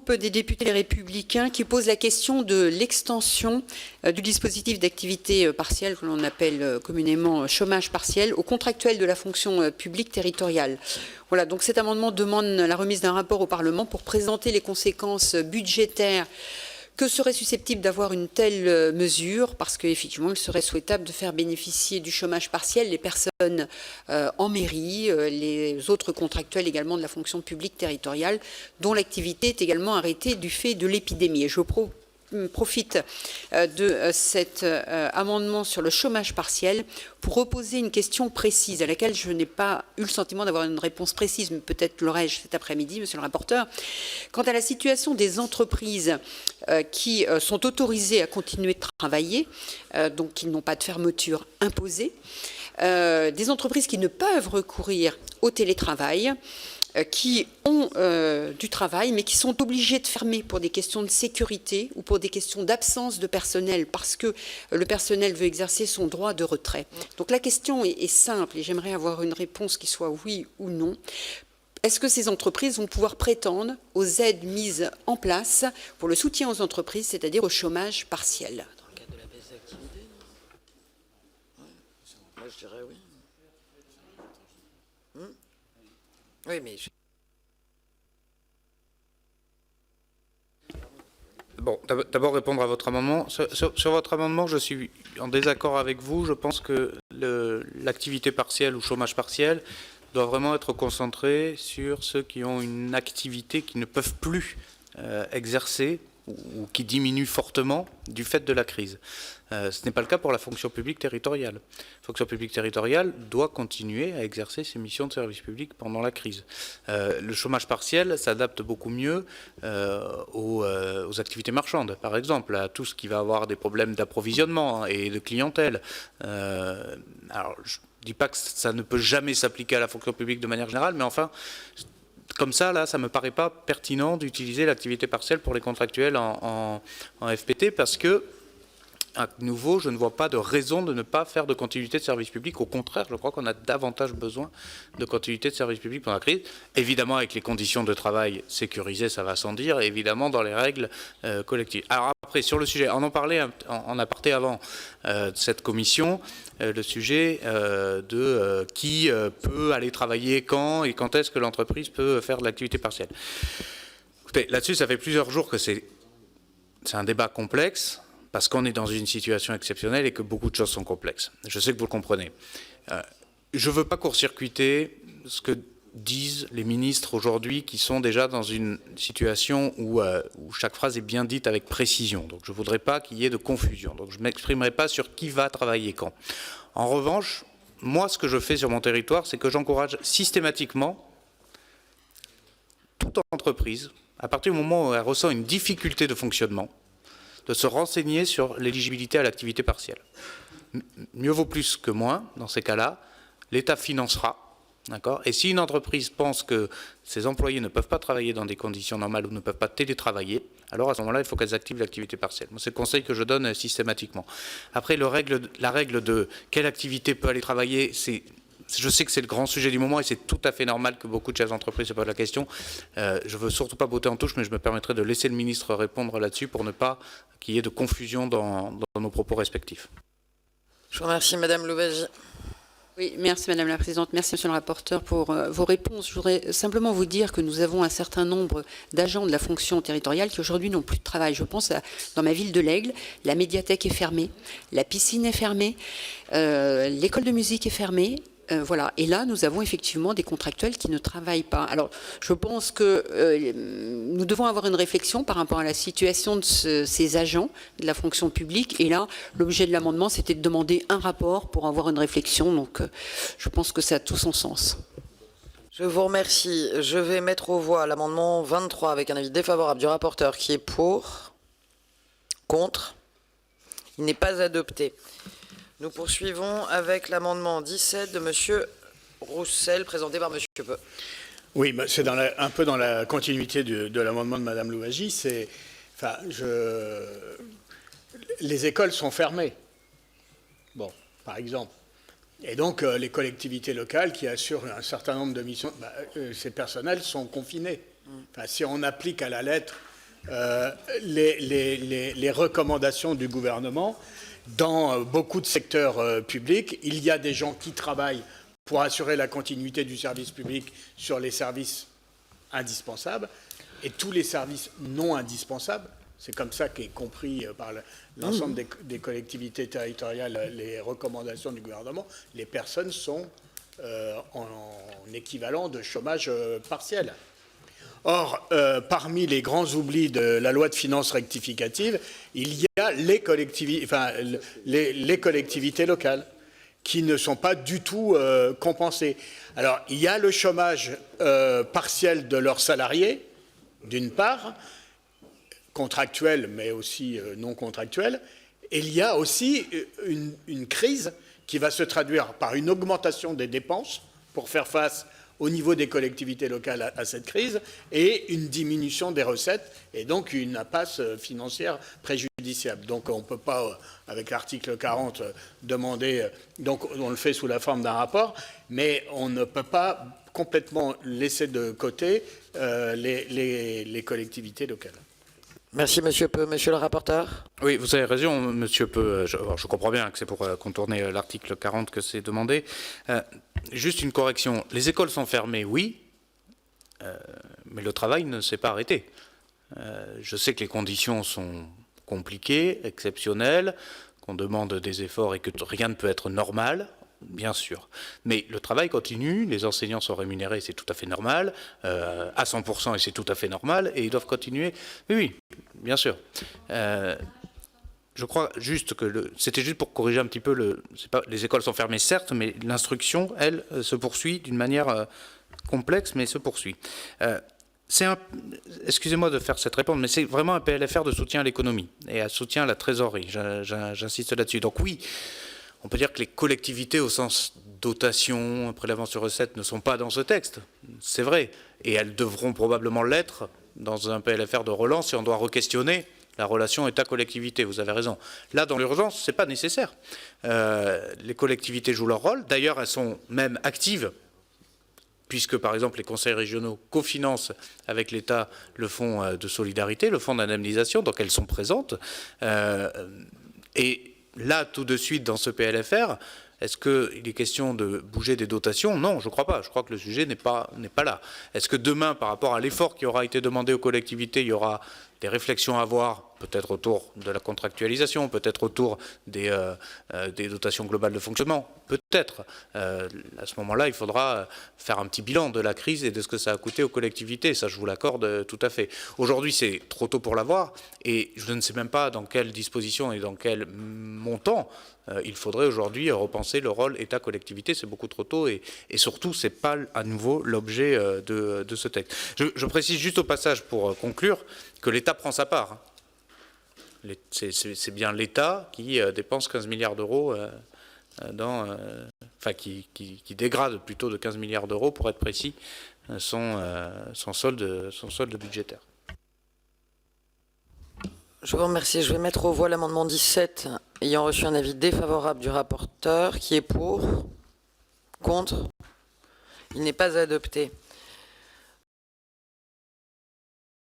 groupe des députés Les Républicains qui pose la question de l'extension du dispositif d'activité partielle que l'on appelle communément chômage partiel aux contractuels de la fonction publique territoriale. Voilà, donc cet amendement demande la remise d'un rapport au Parlement pour présenter les conséquences budgétaires que serait susceptible d'avoir une telle mesure, parce qu'effectivement, il serait souhaitable de faire bénéficier du chômage partiel les personnes en mairie, les autres contractuels également de la fonction publique territoriale, dont l'activité est également arrêtée du fait de l'épidémie. Et je profite de cet amendement sur le chômage partiel pour reposer une question précise à laquelle je n'ai pas eu le sentiment d'avoir une réponse précise, mais peut-être l'aurai-je cet après-midi, monsieur le rapporteur. Quant à la situation des entreprises qui sont autorisées à continuer de travailler, donc qui n'ont pas de fermeture imposée, des entreprises qui ne peuvent recourir au télétravail, qui ont du travail, mais qui sont obligés de fermer pour des questions de sécurité ou pour des questions d'absence de personnel, parce que le personnel veut exercer son droit de retrait. Donc la question est simple, et j'aimerais avoir une réponse qui soit oui ou non. Est-ce que ces entreprises vont pouvoir prétendre aux aides mises en place pour le soutien aux entreprises, c'est-à-dire au chômage partiel? Dans le cadre de la baisse d'activité, moi je dirais oui. Oui, mais... Bon, d'abord répondre à votre amendement. Sur votre amendement, je suis en désaccord avec vous. Je pense que l'activité partielle ou chômage partiel doit vraiment être concentrée sur ceux qui ont une activité qui ne peuvent plus exercer ou qui diminue fortement du fait de la crise. Ce n'est pas le cas pour la fonction publique territoriale. La fonction publique territoriale doit continuer à exercer ses missions de service public pendant la crise. Le chômage partiel s'adapte beaucoup mieux aux activités marchandes, par exemple, à tout ce qui va avoir des problèmes d'approvisionnement et de clientèle. Alors, je ne dis pas que ça ne peut jamais s'appliquer à la fonction publique de manière générale, mais enfin... Comme ça, là, ça ne me paraît pas pertinent d'utiliser l'activité partielle pour les contractuels en FPT parce que, à nouveau, je ne vois pas de raison de ne pas faire de continuité de service public. Au contraire, je crois qu'on a davantage besoin de continuité de service public pendant la crise. Évidemment, avec les conditions de travail sécurisées, ça va sans dire, et évidemment dans les règles collectives. Alors après, sur le sujet, on en parlait en aparté avant de cette commission, le sujet de qui peut aller travailler quand et quand est-ce que l'entreprise peut faire de l'activité partielle. Écoutez, là-dessus, ça fait plusieurs jours que c'est un débat complexe, parce qu'on est dans une situation exceptionnelle et que beaucoup de choses sont complexes. Je sais que vous le comprenez. Je ne veux pas court-circuiter ce que disent les ministres aujourd'hui qui sont déjà dans une situation où chaque phrase est bien dite avec précision. Donc je ne voudrais pas qu'il y ait de confusion. Donc je ne m'exprimerai pas sur qui va travailler quand. En revanche, moi ce que je fais sur mon territoire, c'est que j'encourage systématiquement toute entreprise, à partir du moment où elle ressent une difficulté de fonctionnement, de se renseigner sur l'éligibilité à l'activité partielle. Mieux vaut plus que moins, dans ces cas-là, l'État financera, d'accord ? Et si une entreprise pense que ses employés ne peuvent pas travailler dans des conditions normales ou ne peuvent pas télétravailler, alors à ce moment-là, il faut qu'elles activent l'activité partielle. Moi, c'est le conseil que je donne systématiquement. Après, la règle de quelle activité peut aller travailler, je sais que c'est le grand sujet du moment et c'est tout à fait normal que beaucoup de chefs d'entreprise se posent la question. Je ne veux surtout pas botter en touche, mais je me permettrai de laisser le ministre répondre là-dessus pour ne pas qu'il y ait de confusion dans nos propos respectifs. Je vous remercie, Madame Louwagie. Oui, merci Madame la Présidente, merci Monsieur le rapporteur pour vos réponses. Je voudrais simplement vous dire que nous avons un certain nombre d'agents de la fonction territoriale qui aujourd'hui n'ont plus de travail. Je pense dans ma ville de l'Aigle, la médiathèque est fermée, la piscine est fermée, l'école de musique est fermée. Voilà. Et là, nous avons effectivement des contractuels qui ne travaillent pas. Alors, je pense que nous devons avoir une réflexion par rapport à la situation de ces agents de la fonction publique. Et là, l'objet de l'amendement, c'était de demander un rapport pour avoir une réflexion. Donc, je pense que ça a tout son sens. Je vous remercie. Je vais mettre aux voix l'amendement 23 avec un avis défavorable du rapporteur qui est pour, contre. Il n'est pas adopté. Nous poursuivons avec l'amendement 17 de M. Roussel, présenté par M. Peu. Oui, c'est un peu dans la continuité de l'amendement de Mme Louwagie. Les écoles sont fermées, bon, par exemple. Et donc, les collectivités locales qui assurent un certain nombre de missions, ces personnels sont confinés. Enfin, si on applique à la lettre les recommandations du gouvernement. Dans beaucoup de secteurs publics, il y a des gens qui travaillent pour assurer la continuité du service public sur les services indispensables et tous les services non indispensables. C'est comme ça qu'est compris par l'ensemble des collectivités territoriales les recommandations du gouvernement. Les personnes sont en équivalent de chômage partiel. Or, parmi les grands oublis de la loi de finances rectificative, il y a les collectivités locales qui ne sont pas du tout compensées. Alors, il y a le chômage partiel de leurs salariés, d'une part, contractuel, mais aussi non contractuel, et il y a aussi une crise qui va se traduire par une augmentation des dépenses pour faire face au niveau des collectivités locales à cette crise, et une diminution des recettes, et donc une impasse financière préjudiciable. Donc on ne peut pas, avec l'article 40, demander, donc on le fait sous la forme d'un rapport, mais on ne peut pas complètement laisser de côté les collectivités locales. Merci, Monsieur Peu. Monsieur le rapporteur. Oui, vous avez raison, Monsieur Peu. Je comprends bien que c'est pour contourner l'article 40 que c'est demandé. Juste une correction. Les écoles sont fermées, oui, mais le travail ne s'est pas arrêté. Je sais que les conditions sont compliquées, exceptionnelles, qu'on demande des efforts et que rien ne peut être normal. Bien sûr. Mais le travail continue, les enseignants sont rémunérés, c'est tout à fait normal, à 100% et c'est tout à fait normal, et ils doivent continuer. Oui, bien sûr. Je crois juste que c'était juste pour corriger un petit peu les écoles sont fermées, certes, mais l'instruction, elle, se poursuit d'une manière complexe, mais se poursuit. Excusez-moi de faire cette réponse, mais c'est vraiment un PLFR de soutien à l'économie et à soutien à la trésorerie. J'insiste là-dessus. Donc oui, on peut dire que les collectivités au sens dotation, prélèvement sur recettes ne sont pas dans ce texte, c'est vrai, et elles devront probablement l'être dans un PLFR de relance si on doit re-questionner la relation État-collectivité, vous avez raison. Là, dans l'urgence, ce n'est pas nécessaire. Les collectivités jouent leur rôle, d'ailleurs elles sont même actives, puisque par exemple les conseils régionaux cofinancent avec l'État le fonds de solidarité, le fonds d'indemnisation, donc elles sont présentes. Et là, tout de suite, dans ce PLFR, est-ce qu'il est question de bouger des dotations? Non, je ne crois pas. Je crois que le sujet n'est pas là. Est-ce que demain, par rapport à l'effort qui aura été demandé aux collectivités, il y aura des réflexions à avoir, peut-être autour de la contractualisation, peut-être autour des dotations globales de fonctionnement? Peut-être. À ce moment-là, il faudra faire un petit bilan de la crise et de ce que ça a coûté aux collectivités. Ça, je vous l'accorde tout à fait. Aujourd'hui, c'est trop tôt pour l'avoir, et je ne sais même pas dans quelle disposition et dans quel montant il faudrait aujourd'hui repenser le rôle État-collectivité. C'est beaucoup trop tôt, et surtout, ce n'est pas à nouveau l'objet de ce texte. Je précise juste au passage, pour conclure, que l'État prend sa part. C'est bien l'État qui dépense 15 milliards d'euros qui dégrade plutôt de 15 milliards d'euros, pour être précis, son solde budgétaire. Je vous remercie. Je vais mettre aux voix l'amendement 17, ayant reçu un avis défavorable du rapporteur. Qui est pour? Contre? Il n'est pas adopté.